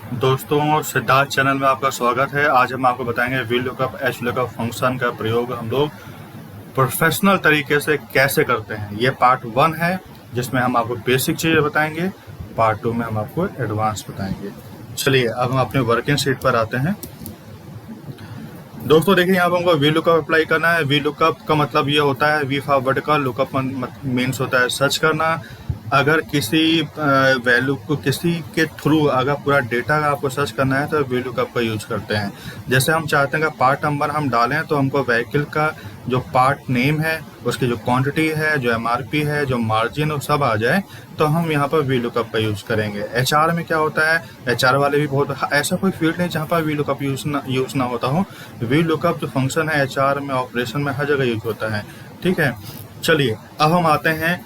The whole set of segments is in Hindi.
दोस्तों, सिद्धार्थ चैनल में आपका स्वागत है। आज हम आपको बताएंगे V lookup H lookup function का प्रयोग हम लोग प्रोफेशनल तरीके से कैसे करते हैं। ये पार्ट 1 है जिसमें हम आपको बेसिक चीज़ें बताएंगे। पार्ट 2 में हम आपको एडवांस बताएंगे। चलिए अब हम अपने वर्किंग शीट पर आते हैं। दोस्तों देखिए, यहाँ पर हमको वी लुकअप अप्लाई करना है। वी लुकअप का मतलब ये होता है वी फॉरवर्ड का, लुकअप मीन्स होता है सर्च करना। अगर किसी वैल्यू को किसी के थ्रू अगर पूरा डेटा का आपको सर्च करना है तो वी लुकअप का यूज करते हैं। जैसे हम चाहते हैं कि पार्ट नंबर हम डालें तो हमको व्हीकल का जो पार्ट नेम है, उसकी जो क्वांटिटी है, जो एमआरपी है, जो मार्जिन, वो सब आ जाए तो हम यहाँ पर वी लुकअप का यूज करेंगे। एचआर में क्या होता है, एचआर वाले भी बहुत ऐसा कोई फील्ड नहीं जहाँ पर वी लुकअप यूज ना होता हो। वी लुकअप जो फंक्शन है एचआर में, ऑपरेशन में, हर जगह यूज होता है। ठीक है, चलिए अब हम आते हैं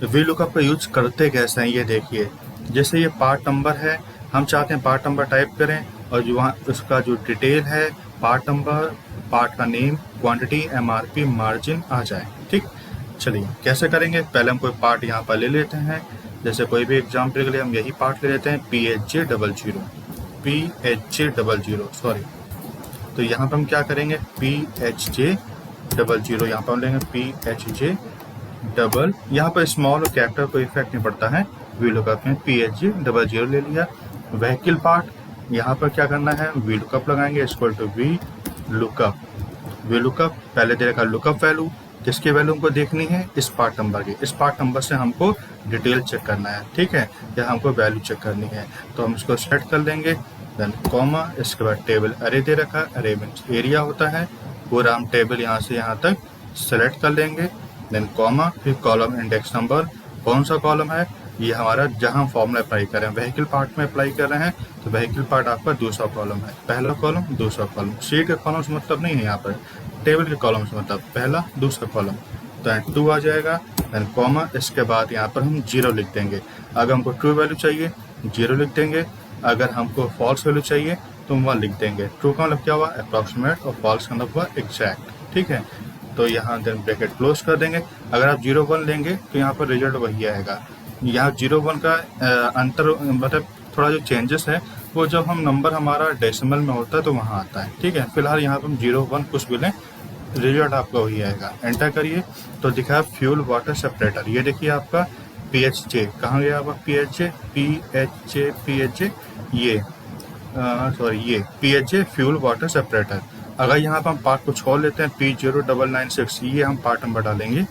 वी लुकअप का यूज करते कैसे हैं। ये देखिए, जैसे ये पार्ट नंबर है, हम चाहते हैं पार्ट नंबर टाइप करें और जो वहाँ उसका जो डिटेल है, पार्ट नंबर, पार्ट का नेम, क्वांटिटी, एमआरपी, मार्जिन आ जाए। ठीक, चलिए कैसे करेंगे। पहले हम कोई पार्ट यहाँ पर ले लेते हैं। जैसे कोई भी एग्जाम्पल के लिए हम यही पार्ट ले लेते हैं, PHJ00 सॉरी। तो यहाँ पर हम क्या करेंगे, PHJ00 यहाँ पर हम लेंगे PHJ डबल, यहाँ पर स्मॉल और कैरेक्टर कोई इफेक्ट नहीं पड़ता है। वी लुकअप में PHJ00 ले लिया। व्हीकल पार्ट, यहाँ पर क्या करना है, वी लुकअप लगाएंगे equal to V lookup. V lookup पहले दे रखा लुकअप वैल्यू, किसकी वैल्यू हमको देखनी है, इस पार्ट नंबर की। इस पार्ट नंबर से हमको डिटेल चेक करना है, ठीक है, या हमको वैल्यू चेक करनी है। तो हम इसको सेट कर देंगे, देन कॉमा, इसके बाद टेबल अरे दे रखा, अरे मीन्स एरिया होता है। पूरा हम टेबल यहाँ से यहाँ तक सेलेक्ट कर लेंगे, देन कॉमा, फिर कॉलम इंडेक्स नंबर। कौन सा कॉलम है, ये हमारा जहां फॉर्मूला अप्लाई कर रहे हैं, व्हीकल पार्ट में अप्लाई कर रहे हैं तो व्हीकल पार्ट आपका दूसरा कॉलम है। पहला कॉलम, दूसरा कॉलम। शीट के कॉलम से मतलब नहीं है, यहाँ पर टेबल के कॉलम से मतलब पहला दूसरा कॉलम। तो 2 आ जाएगा, देन कॉमा, इसके बाद यहाँ पर हम 0 लिख देंगे। अगर हमको ट्रू वैल्यू चाहिए 0 लिख देंगे, अगर हमको फॉल्स वैल्यू चाहिए तो 1 लिख देंगे। ट्रू का मतलब क्या हुआ, अप्रॉक्सीमेट, और फॉल्स का मतलब हुआ एग्जैक्ट। ठीक है, तो यहाँ देन ब्रैकेट क्लोज कर देंगे। अगर आप 0-1 लेंगे तो यहाँ पर रिजल्ट वही आएगा। यहाँ 0-1 का अंतर मतलब थोड़ा जो चेंजेस है वो जब हम नंबर हमारा डेसिमल में होता है तो वहाँ आता है। ठीक है, फिलहाल यहाँ पर हम 0-1 कुछ भी लें, रिजल्ट आपका वही आएगा। एंटर करिए तो दिखा है फ्यूल वाटर सेपरेटर। ये देखिए आपका PHJ कहाँ गया, आपका PHJ ये सॉरी ये PHJ फ्यूल वाटर सेपरेटर। अगर यहाँ पर हम पार्ट कुछ और लेते हैं, P0996, ये हम पार्ट नंबर डालेंगे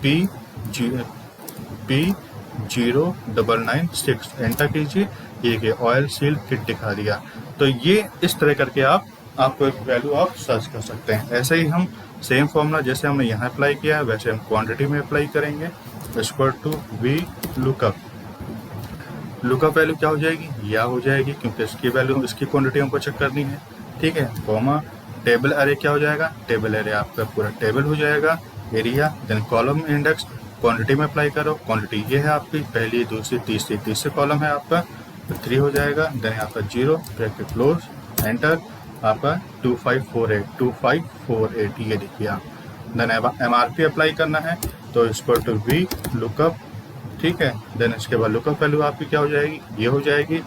P0996। एंटर कीजिए, ये ऑयल सील किट दिखा दिया। तो ये इस तरह करके आपको एक वैल्यू आप सर्च कर सकते हैं। ऐसे ही हम सेम फॉर्मूला जैसे हमने यहाँ अप्लाई किया है वैसे हम क्वांटिटी में अप्लाई करेंगे, equal to V lookup. Lookup value क्या हो जाएगी, यह हो जाएगी, क्योंकि इसकी वैल्यू, इसकी क्वांटिटी हमको चेक करनी है। ठीक है, कॉमा, टेबल अरे क्या हो जाएगा, टेबल अरे आपका पूरा टेबल हो जाएगा। Area, then column index, quantity में अप्लाई करो। क्वांटिटी ये है आपकी पहली, दूसरी, तीसरी, तीसरे कॉलम है आपका, तो 3 हो जाएगा। देन यहाँ पर 0, ब्रैकेट क्लोज, एंटर, आपका 2548 ये देखिए आप। देन MRP अप्लाई करना है तो इसको टू वी लुकअप। ठीक है, देन इसके बाद लुकअप वैल्यू आपकी क्या हो जाएगी, ये हो जाएगी।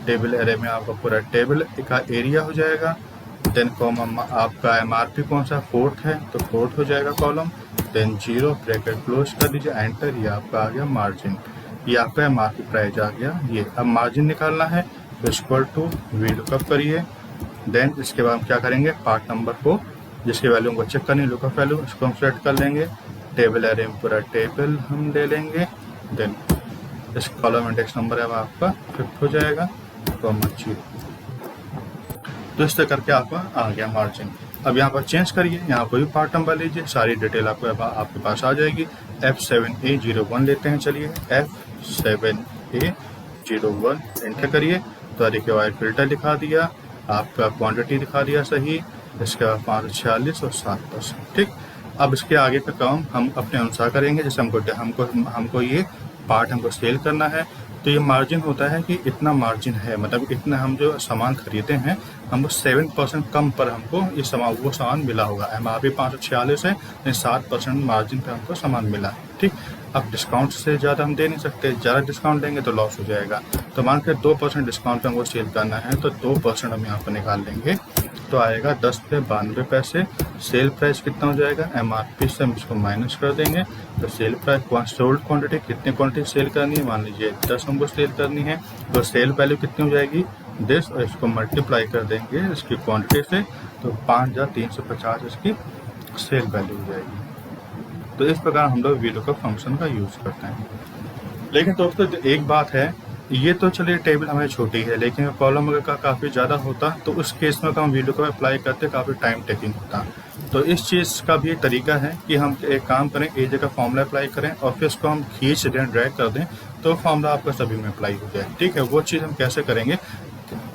टेबल एरे में आपका पूरा टेबल का एरिया हो जाएगा। देन कॉमा, आपका MRP कौन सा, 4th है तो 4th हो जाएगा कॉलम। देन 0, ब्रैकेट क्लोज कर दीजिए, एंटर। ये आपका आ गया मार्जिन, ये आपका MRP प्राइस आ गया। ये अब मार्जिन निकालना है तो इक्वल टू वी लुकअप करिए। देन इसके बाद हम क्या करेंगे, पार्ट नंबर को जिसकी वैल्यू हमको चेक करनी है, लुकअप वैल्यू, इसको हम सेलेक्ट कर लेंगे। टेबल एरे में पूरा टेबल हम ले लेंगे। देन इस कॉलम इंडेक्स नंबर है आपका 5th हो जाएगा, कॉमा 0। तो इस तरह करके आपका आ गया मार्जिन। अब यहाँ पर चेंज करिए, यहाँ कोई भी पार्ट नंबर लीजिए, सारी डिटेल आपके पास आ जाएगी। F7A01 लेते हैं, चलिए F7A01 एंटर करिए। तो देखिए ऑयल फिल्टर दिखा दिया, आपका क्वांटिटी दिखा दिया सही, इसके बाद 546 और 7%। ठीक, अब इसके आगे का काम हम अपने अनुसार करेंगे। जैसे हमको ये पार्ट हमको सेल करना है तो ये मार्जिन होता है कि इतना मार्जिन है, मतलब इतना हम जो सामान खरीदते हैं हमको 7% कम पर हमको ये वो सामान मिला होगा। MRP 546 है, 7% मार्जिन पे हमको सामान मिला है। ठीक, अब डिस्काउंट से ज़्यादा हम दे नहीं सकते, ज़्यादा डिस्काउंट देंगे तो लॉस हो जाएगा। तो मान के 2% डिस्काउंट पे हमको सेल करना है, तो 2% हम यहाँ पर निकाल लेंगे, तो आएगा 10 पे 92 पैसे। सेल प्राइस कितना हो जाएगा, MRP से हम इसको माइनस कर देंगे, तो सेल प्राइस सोल्ड क्वांटिटी, कितनी क्वांटिटी सेल करनी है, मान लीजिए 10 हमको सेल करनी है, तो सेल वैल्यू कितनी हो जाएगी 10, और इसको मल्टीप्लाई कर देंगे इसकी क्वांटिटी से, तो 5350 इसकी सेल वैल्यू हो जाएगी। तो इस प्रकार हम लोग VLOOKUP फंक्शन का यूज़ करते हैं। लेकिन दोस्तों एक बात है, ये तो चलिए टेबल हमारी छोटी है, लेकिन कॉलम अगर का काफ़ी ज़्यादा होता तो उस केस में हम VLOOKUP अप्लाई करते काफ़ी टाइम टेकिंग होता। तो इस चीज़ का भी एक तरीका है कि हम एक काम करें, एक जगह फॉर्मूला अप्लाई करें और फिर उसको हम खींच दें, ड्रैग कर दें, तो फॉर्मूला आपका सभी में अप्लाई हो जाए। ठीक है, वो चीज़ हम कैसे करेंगे,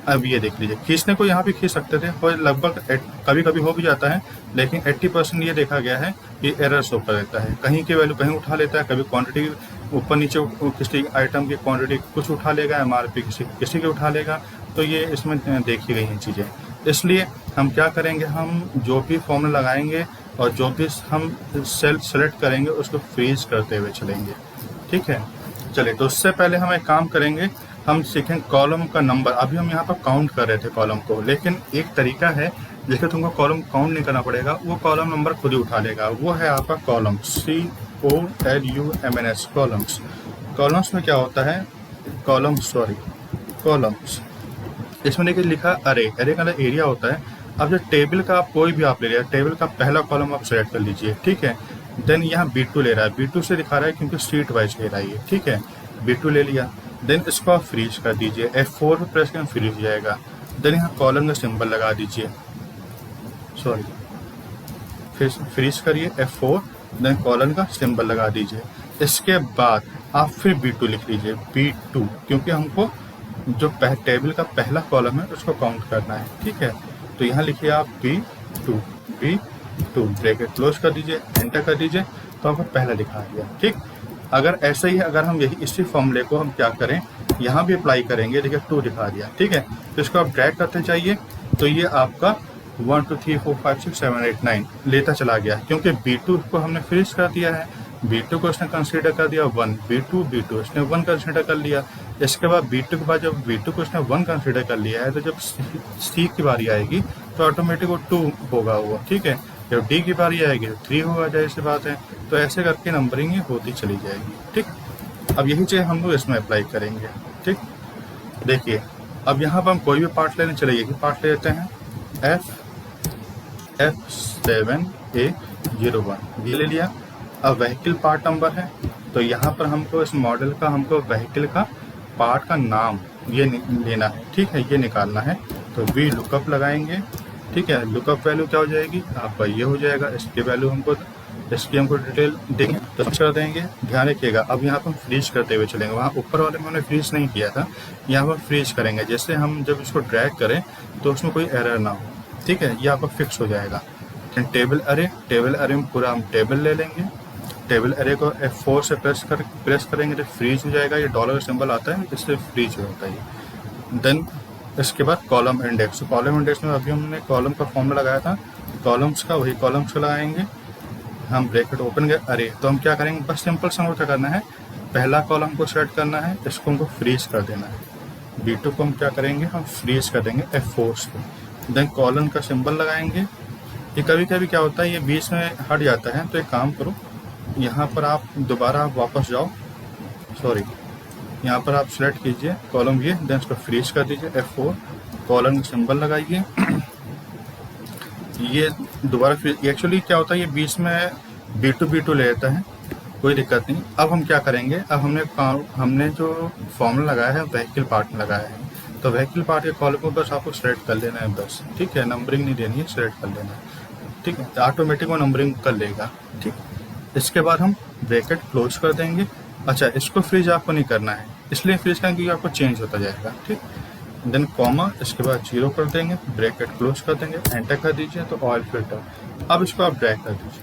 अब ये देख लीजिए। खींचने को यहाँ भी खींच सकते थे, और लगभग कभी कभी हो भी जाता है, लेकिन 80% ये देखा गया है कि एरर शो कर देता है, कहीं की वैल्यू कहीं उठा लेता है, कभी क्वांटिटी ऊपर नीचे किसी आइटम की क्वांटिटी कुछ उठा लेगा, MRP किसी के उठा लेगा। तो ये इसमें देखी गई हैं चीज़ें। इसलिए हम क्या करेंगे, हम जो भी फॉर्मूला लगाएंगे और जो भी हम सेल सेलेक्ट करेंगे उसको फ्रीज करते हुए चलेंगे। ठीक है, चलिए, तो उससे पहले हम एक काम करेंगे, हम सीखें कॉलम का नंबर। अभी हम यहाँ पर काउंट कर रहे थे कॉलम को, लेकिन एक तरीका है जिससे तुमको कॉलम काउंट नहीं करना पड़ेगा, वो कॉलम नंबर खुद ही उठा लेगा, वो है आपका कॉलम, COLUMNS, कॉलम्स। कॉलम्स में क्या होता है, कॉलम्स, इसमें देखिए लिखा अरे का एरिया होता है। अब जो टेबल का आप कोई भी आप ले लिया, टेबल का पहला कॉलम आप सेलेक्ट कर लीजिए। ठीक है, देन यहाँ B2 ले रहा है, B2 से दिखा रहा है क्योंकि सीट वाइज ले रहा है। ठीक है, B2 ले लिया, देन इसको आप फ्रीज कर दीजिए, F4 पे प्रेस करें, फ्रीज हो जाएगा। देन यहाँ कॉलम का सिंबल लगा दीजिए, फिर फ्रीज करिए F4, देन कॉलम का सिंबल लगा दीजिए। इसके बाद आप फिर B2 लिख लीजिए, B2, क्योंकि हमको जो टेबल का पहला कॉलम है उसको काउंट करना है। ठीक है, तो यहाँ लिखिए आप B2, ब्रैकेट क्लोज कर दीजिए, एंटर कर दीजिए, तो आपको पहला दिखा दिया। ठीक, अगर ऐसे ही अगर हम इसी फॉर्मूले को हम क्या करें, यहाँ भी अप्लाई करेंगे, देखिए 2 दिखा दिया। ठीक है, तो इसको आप ड्रैग करते चाहिए, तो ये आपका 1 2 3 4 5 6 7 8 9 लेता चला गया, क्योंकि B2 को हमने फ्रीज कर दिया है। B2 को इसने कंसीडर कर दिया 1, B2 इसने 1 कंसीडर कर लिया। इसके बाद B2 के बाद जब B2 को इसने 1 कंसीडर कर लिया है, तो जब C की बारी आएगी तो ऑटोमेटिक वो 2 होगा वो। ठीक है, जब D की बारी आएगी तो 3 होगा, जैसी बात है। तो ऐसे करके नंबरिंग होती चली जाएगी। ठीक, अब यही चीज़ हम लोग इसमें अप्लाई करेंगे। ठीक, देखिए, अब यहाँ पर हम कोई भी पार्ट लेने चले, यही पार्ट ले लेते हैं, F7A01, ये ले लिया। अब व्हीकल पार्ट नंबर है, तो यहाँ पर हमको इस मॉडल का हमको व्हीकल का पार्ट का नाम ये लेना है। ठीक है, ये निकालना है, तो VLOOKUP लगाएंगे। ठीक है, लुकअप वैल्यू क्या हो जाएगी आपका, ये हो जाएगा। इसकी वैल्यू हमको डिटेल देंगे तो कर देंगे। ध्यान रखिएगा, अब यहाँ पर हम फ्रीज करते हुए चलेंगे, वहाँ ऊपर वाले में हमने फ्रीज नहीं किया था, यहाँ पर फ्रीज करेंगे। जैसे हम जब इसको ड्रैग करें तो उसमें कोई एरर ना हो। ठीक है, ये आपका फिक्स हो जाएगा। टेबल अरे में पूरा हम टेबल ले लेंगे, टेबल अरे को F4 से प्रेस करेंगे तो फ्रीज हो जाएगा। ये डॉलर सिंबल आता है, इससे फ्रीज होता है। देन इसके बाद कॉलम इंडेक्स में अभी हमने कॉलम का फॉर्मूला लगाया था, कॉलम्स का वही कॉलम्स को लगाएंगे हम। ब्रैकेट ओपन कर अरे, तो हम क्या करेंगे, बस सिंपल सा क्या करना है, पहला कॉलम को सेट करना है, इसको हमको फ्रीज कर देना है। B2 को हम क्या करेंगे, हम फ्रीज कर देंगे F4 से। देन कॉलम का सिंबल लगाएंगे। ये कभी कभी क्या होता है, ये बीच में हट जाता है, तो एक काम करो, यहाँ पर आप दोबारा वापस जाओ, यहाँ पर आप सेलेक्ट कीजिए कॉलम ये, देन इसको फ्रीज कर दीजिए F4, कॉलम सिंबल लगाइए। ये दोबारा एक्चुअली क्या होता है, ये बीच में B2 ले लेता है, कोई दिक्कत नहीं। अब हम क्या करेंगे, अब हमने जो फॉर्मूला लगाया है व्हीकल पार्ट में लगाया है, तो व्हीकल पार्ट के कॉलम को बस आपको सेलेक्ट कर लेना है बस। ठीक है, नंबरिंग नहीं देनी है, सेलेक्ट कर लेना है। ठीक है, तो ऑटोमेटिक वो नंबरिंग कर लेगा। ठीक, इसके बाद हम ब्रैकेट क्लोज कर देंगे। अच्छा, इसको फ्रीज आपको नहीं करना है, इसलिए फ्रीज करेंगे क्योंकि आपको चेंज होता जाएगा। ठीक, देन कॉमा, इसके बाद 0 कर देंगे, ब्रैकेट क्लोज कर देंगे, एंटर कर दीजिए, तो ऑयल फिल्टर। अब इसको आप ड्रैग कर दीजिए,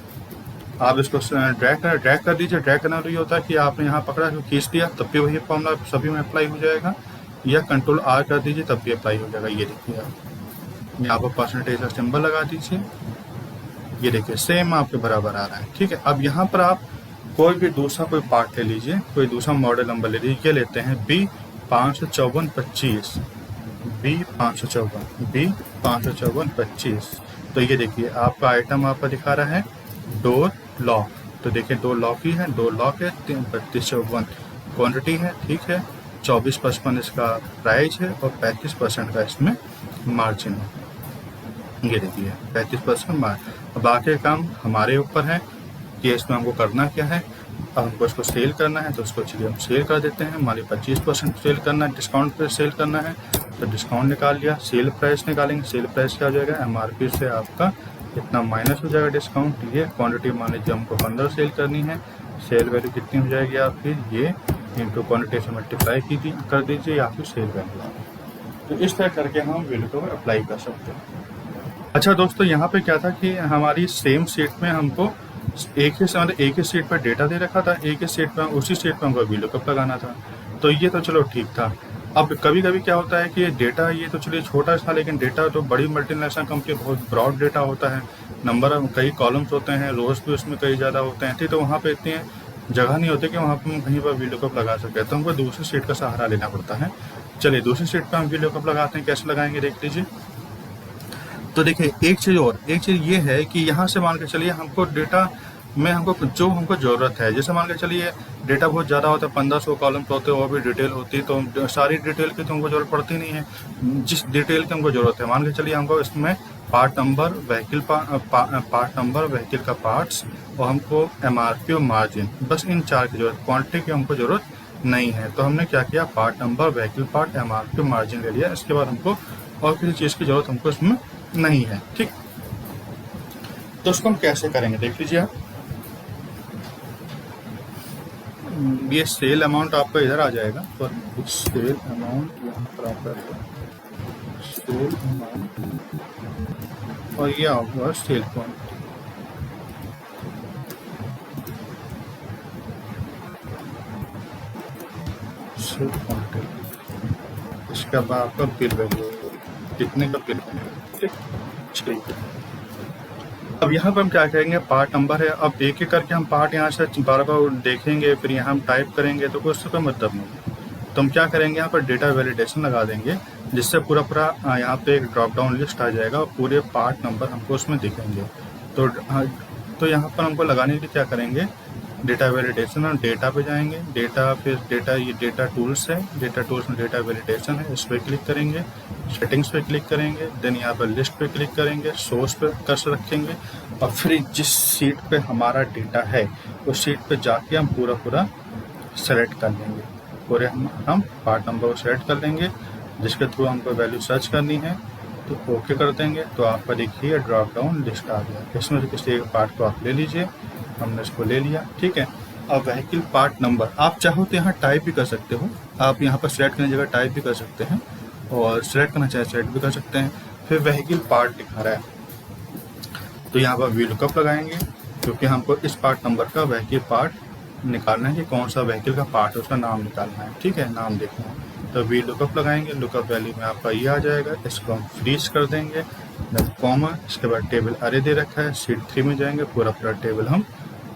आप इसको ड्रैग कर दीजिए। ड्रैग करना तो ये होता है कि आपने यहाँ पकड़ा तो खींच दिया, तब भी वही फॉर्मूला सभी में अप्लाई हो जाएगा, या कंट्रोल R कर दीजिए तब भी अप्लाई हो जाएगा। ये देखिए, आप यहाँ पर परसेंटेज का सिंबल लगा दीजिए, ये देखिए सेम आपके बराबर आ रहा है। ठीक है, अब यहाँ पर आप कोई भी दूसरा कोई पार्ट ले लीजिए, कोई दूसरा मॉडल नंबर ले लीजिए। ये लेते हैं B55425, B55425। तो ये देखिए आपका आइटम आपका दिखा रहा है डोर लॉक। तो देखिए डोर लॉक ही है, डोर लॉक है, 3251 क्वांटिटी है, ठीक है। 2455 इसका प्राइस है और 35% का इसमें मार्जिन है। ये देखिए 35% मार्जिन। बाकी काम हमारे ऊपर है कि इसमें हमको करना क्या है। अब हमको इसको सेल करना है तो उसको चलिए हम सेल कर देते हैं। मान ली 25% सेल करना है, डिस्काउंट पे सेल करना है तो डिस्काउंट निकाल लिया, सेल प्राइस निकालेंगे। सेल प्राइस क्या हो जाएगा, MRP से आपका इतना माइनस हो जाएगा डिस्काउंट। ये क्वांटिटी मान लीजिए हमको 15 सेल करनी है, सेल वैल्यू कितनी हो जाएगी आपकी, ये इंटू क्वांटिटी से मल्टीप्लाई कर दीजिए या फिर सेल वैल्यू। तो इस तरह करके हम वैल्यू को अप्लाई कर सकते हैं। अच्छा दोस्तों, यहाँ पे क्या था कि हमारी सेम शीट में हमको एक ही शीट पर डेटा दे रखा था, एक ही शीट पर उसी शीट पर हमको VLOOKUP लगाना था। तो ये तो चलो ठीक था। अब कभी कभी क्या होता है कि डेटा ये तो चलिए छोटा था, लेकिन डेटा तो बड़ी मल्टीनेशनल कंपनी बहुत ब्रॉड डेटा होता है, नंबर कई कॉलम्स होते हैं, रोज भी उसमें कई ज़्यादा होते हैं। तो वहाँ पे इतनी जगह नहीं होती कि वहाँ पर हम कहीं पर VLOOKUP लगा सके, तो हमको दूसरी शीट का सहारा लेना पड़ता है। चलिए दूसरी शीट पर हम VLOOKUP लगाते हैं, कैसे लगाएंगे देख लीजिए। तो देखिए एक चीज़ ये है कि यहाँ से मान के चलिए हमको डेटा में हमको जो हमको ज़रूरत है, जैसे मान के चलिए डेटा बहुत ज़्यादा होता है, 1500 कॉलम्स होते हैं और भी डिटेल होती है, तो सारी डिटेल की तो हमको ज़रूरत पड़ती नहीं है। जिस डिटेल की हमको ज़रूरत है, मान के चलिए हमको इसमें पार्ट नंबर, व्हीकल का पार्ट्स और हमको MRP और मार्जिन, बस इन चार की जरूरत, क्वान्टिटी की हमको ज़रूरत नहीं है। तो हमने क्या किया, part number, vehicle part, MRP और मार्जिन ले लिया। इसके बाद हमको और किसी चीज़ की ज़रूरत हमको इसमें नहीं है, ठीक। तो उसको हम कैसे करेंगे देख लीजिए आप। ये सेल अमाउंट आपका इधर आ जाएगा, तो सेल अमाउंट यहाँ पर आता है, सेल अमाउंट और ये होगा सेल क्वांटिटी। सेल क्वांटिटी इसका बाद आपका बिल वैल्यू कितने का बिल बनेगा, ठीक। अब यहाँ पर हम क्या करेंगे, पार्ट नंबर है। अब एक एक करके हम पार्ट यहाँ से बार बार देखेंगे, फिर यहाँ हम टाइप करेंगे तो उससे कोई मतलब नहीं। तो हम क्या करेंगे, यहाँ पर डेटा वैलिडेशन लगा देंगे, जिससे पूरा यहाँ पे एक ड्रॉप डाउन लिस्ट आ जाएगा और पूरे पार्ट नंबर हमको उसमें दिखेंगे। तो यहाँ पर हमको लगाने के लिए क्या करेंगे, डेटा वैलिडेशन और डेटा पे जाएंगे, डेटा, फिर डेटा, ये डेटा टूल्स है, डेटा टूल्स में डेटा वैलिडेशन है, इस पर क्लिक करेंगे, सेटिंग्स पे क्लिक करेंगे, देन यहाँ पर लिस्ट पे क्लिक करेंगे, सोर्स पे कर्सर रखेंगे और फिर जिस शीट पे हमारा डेटा है उस शीट पे जाके हम पूरा सेलेक्ट कर लेंगे। पूरे हम पार्ट नंबर को सेलेक्ट कर लेंगे, जिसके थ्रू हमको वैल्यू सर्च करनी है, तो ओके कर देंगे। तो आपका देखिए ड्रॉप डाउन लिस्ट आ गया, इसमें से किसी एक पार्ट को आप ले लीजिए। हमने इसको ले लिया, ठीक है। अब व्हीकल पार्ट नंबर आप चाहो तो यहाँ टाइप भी कर सकते हो, आप यहाँ पर सेलेक्ट करने की जगह टाइप भी कर सकते हैं और सेलेक्ट करना चाहे सेलेक्ट भी कर सकते हैं। फिर व्हीकल पार्ट दिखा रहा है तो यहाँ पर VLOOKUP लगाएंगे, क्योंकि हमको इस पार्ट नंबर का व्हीकल पार्ट निकालना है कि कौन सा व्हीकल का पार्ट है, उसका नाम निकालना है, ठीक है, नाम देखना है। तो VLOOKUP लगाएंगे, लुकअप वैल्यू में आपका ये आ जाएगा, इसको हम फ्रीज कर देंगे, देन कॉमा, इसके बाद टेबल अरे दे रखा है, शीट 3 में जाएंगे, पूरा टेबल हम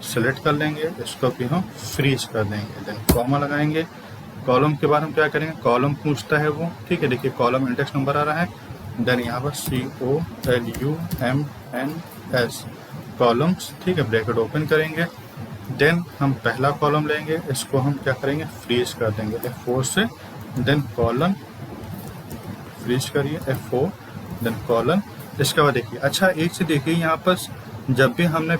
सेलेक्ट कर लेंगे, इसको भी हम फ्रीज कर देंगे, देन कॉमा लगाएंगे। कॉलम के बाद हम क्या करेंगे, कॉलम पूछता है वो, ठीक है, देखिए कॉलम इंडेक्स नंबर आ रहा है, देन यहाँ पर COLUMNS कॉलम्स, ठीक है, ब्रैकेट ओपन करेंगे, देन हम पहला कॉलम लेंगे, इसको हम क्या करेंगे, फ्रीज कर देंगे F4 से, देन कॉलन, फ्रीज करिए F4, देन कॉलन। इसके बाद देखिए, अच्छा एक से देखिए यहाँ पर जब हमने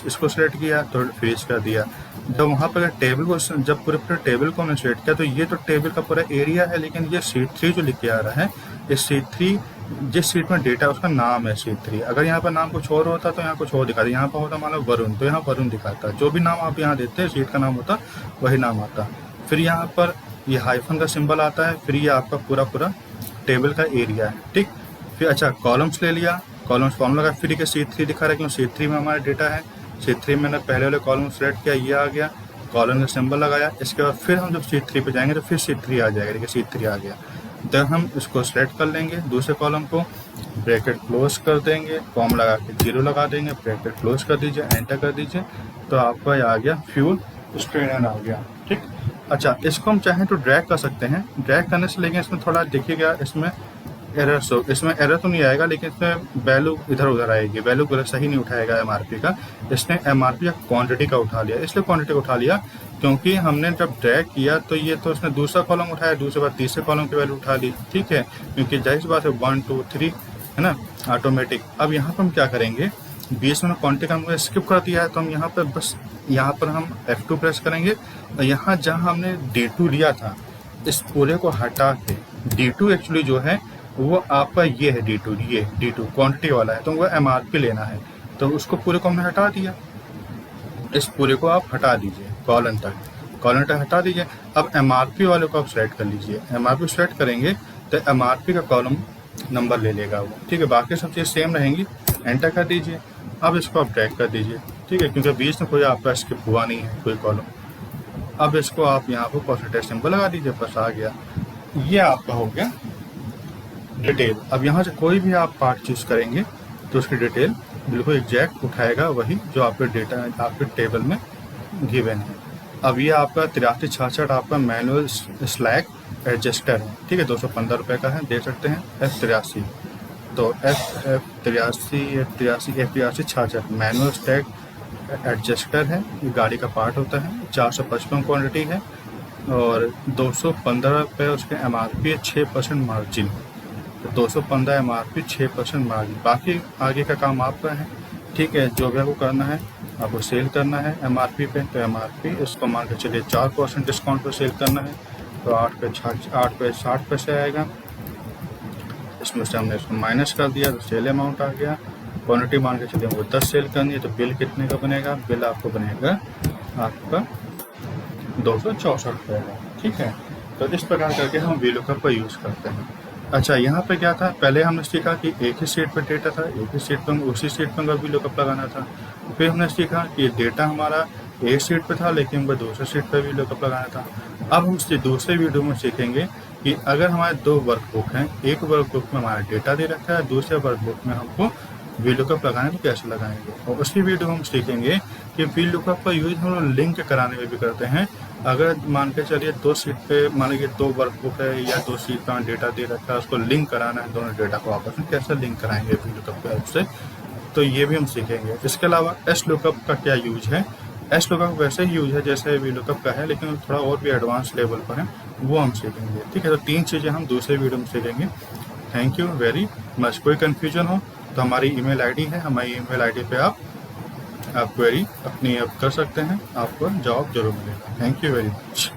इसको सेलेक्ट किया तो फ्रीज कर दिया, जब वहाँ पर टेबल को, जब पूरे टेबल को हमने सेलेक्ट किया तो ये तो टेबल का पूरा एरिया है, लेकिन ये शीट 3 जो लिख के आ रहा है, ये शीट 3 जिस शीट में डेटा उसका नाम है शीट 3। अगर यहाँ पर नाम कुछ और होता तो यहाँ कुछ और दिखाता, यहाँ पर होता मान लो वरुण, तो यहाँ वरुण दिखाता, जो भी नाम आप यहाँ देते हैं शीट का नाम होता वही नाम आता। फिर यहाँ पर ये हाइफन का सिंबल आता है, फिर ये आपका पूरा टेबल का एरिया है, ठीक। फिर अच्छा कॉलम्स ले लिया, कॉलम्स फॉर्म लगा, फिर ये शीट 3 दिखा रहा है क्योंकि शीट 3 में हमारा डेटा है, शीट 3 में मैंने पहले वाले कॉलम सेलेक्ट किया, ये आ गया, कॉलम का सिंबल लगाया। इसके बाद फिर हम जब शीट 3 पे जाएंगे तो फिर शीट 3 आ जाएगा, देखिए शीट 3 आ गया, देन हम इसको सेलेक्ट कर लेंगे दूसरे कॉलम को, ब्रैकेट क्लोज कर देंगे, कॉम लगा के 0 लगा देंगे, ब्रैकेट क्लोज कर दीजिए, एंटर कर दीजिए, तो आपका ये आ गया फ्यूल स्ट्रेनर आ गया। ठीक, अच्छा इसको हम चाहें तो ड्रैग कर सकते हैं, ड्रैग करने से लेकिन इसमें थोड़ा देखिएगा, इसमें इसमें एरर तो नहीं आएगा, लेकिन इसमें वैल्यू इधर उधर आएगी, वैल्यू सही नहीं उठाएगा एमआरपी का। इसने एमआरपी या क्वांटिटी का उठा लिया, इसलिए क्वांटिटी उठा लिया क्योंकि हमने जब ड्रैग किया तो ये तो उसने दूसरा कॉलम उठाया, दूसरे बाद तीसरे कॉलम की वैल्यू उठा ली। ठीक है, क्योंकि जाहिर सी बात है 1 2 3 है ना, ऑटोमेटिक। अब यहाँ पर हम क्या करेंगे, बीच में क्वांटिटी का हमको स्किप कर दिया है, तो हम यहाँ पर बस यहाँ पर हम F2 प्रेस करेंगे और यहाँ जहाँ हमने D2 लिया था इस पूरे को हटा के, D2 एक्चुअली जो है वो आपका ये है, D2 ये D2 क्वांटिटी वाला है, तो वो एमआरपी लेना है, तो उसको पूरे को हमने हटा दिया। इस पूरे को आप हटा दीजिए, कॉलन तक हटा दीजिए। अब एमआरपी वाले को आप सेलेक्ट कर लीजिए, एमआरपी सेलेक्ट करेंगे तो एमआरपी का कॉलम नंबर ले लेगा वो। ठीक है, बाकी सब चीज़ सेम रहेंगी, एंटर कर दीजिए। अब इसको आप ड्रैग कर दीजिए, ठीक है, क्योंकि बीच में कोई आपका स्किप हुआ नहीं है कोई कॉलम। अब इसको आप यहाँ पर परसेंटेज सिंबल लगा दीजिए, बस आ गया, ये आपका हो गया डिटेल। अब यहाँ से कोई भी आप पार्ट चूज करेंगे तो उसकी डिटेल बिल्कुल एग्जैक्ट उठाएगा, वही जो आपके डेटा आपके टेबल में गिवन है। अब ये आपका 8366 आपका मैनुअल स्लैक एडजस्टर है। ठीक है, 215 रुपये का है, दे सकते हैं। F83 तो F83 मैनुअल स्लैक एडजस्टर है, ये गाड़ी का पार्ट होता है, 455 क्वान्टिटी है और 215 रुपये उसके एमआरपी है, 6% मार्जिन, तो 215 एमआरपी 6% मार्जिन। बाकी आगे का काम आपका है। ठीक है, जो भी आपको करना है, आपको सेल करना है एमआरपी पे, तो एमआरपी इसको मान के चलिए 4% डिस्काउंट पे सेल करना है, तो 8 पे 60 पैसे आएगा। इसमें से हमने इसको माइनस कर दिया तो सेल अमाउंट आ गया। क्वान्टिटी मान के चलिए हमको 10 सेल करनी है, तो बिल कितने का बनेगा, बिल आपको बनेगा आपका 264 रुपये का। ठीक है, तो इस प्रकार करके हम VLOOKUP का यूज़ करते हैं। अच्छा, यहाँ पे क्या था, पहले हमने सीखा कि एक ही शीट पे डेटा था, एक ही शीट पर उसी शीट पर VLOOKUP लगाना था। फिर हमने सीखा कि डेटा हमारा एक शीट पे था लेकिन वो दूसरे शीट पे VLOOKUP लगाना था। अब हम दूसरे वीडियो में सीखेंगे कि अगर हमारे 2 वर्कबुक हैं, एक वर्कबुक में हमारा डेटा दे रखा है, दूसरे वर्कबुक में हमको VLOOKUP लगाना है, तो कैसे लगाएंगे। और उसी वीडियो में हम सीखेंगे कि VLOOKUP का यूज हम लोग लिंक कराने में भी करते हैं। अगर मान के चलिए 2 शीट पे, मान लीजिए 2 वर्कबुक है या 2 शीट का डेटा दे रखा है, उसको लिंक कराना है, दोनों डेटा को आपस में कैसे लिंक कराएंगे VLOOKUP की हेल्प से, तो ये भी हम सीखेंगे। इसके अलावा SLOOKUP का क्या यूज है, SLOOKUP वैसे ही यूज है जैसे VLOOKUP का है, लेकिन थोड़ा और भी एडवांस लेवल पर है, वो हम सीखेंगे। ठीक है, तो 3 चीज़ें हम दूसरे वीडियो में सीखेंगे। Thank you very much. कोई कन्फ्यूजन हो तो हमारी ईमेल आईडी है, हमारी ईमेल आईडी पे आप क्वेरी अपनी कर सकते हैं, आपको जवाब जरूर मिलेगा। Thank you very much.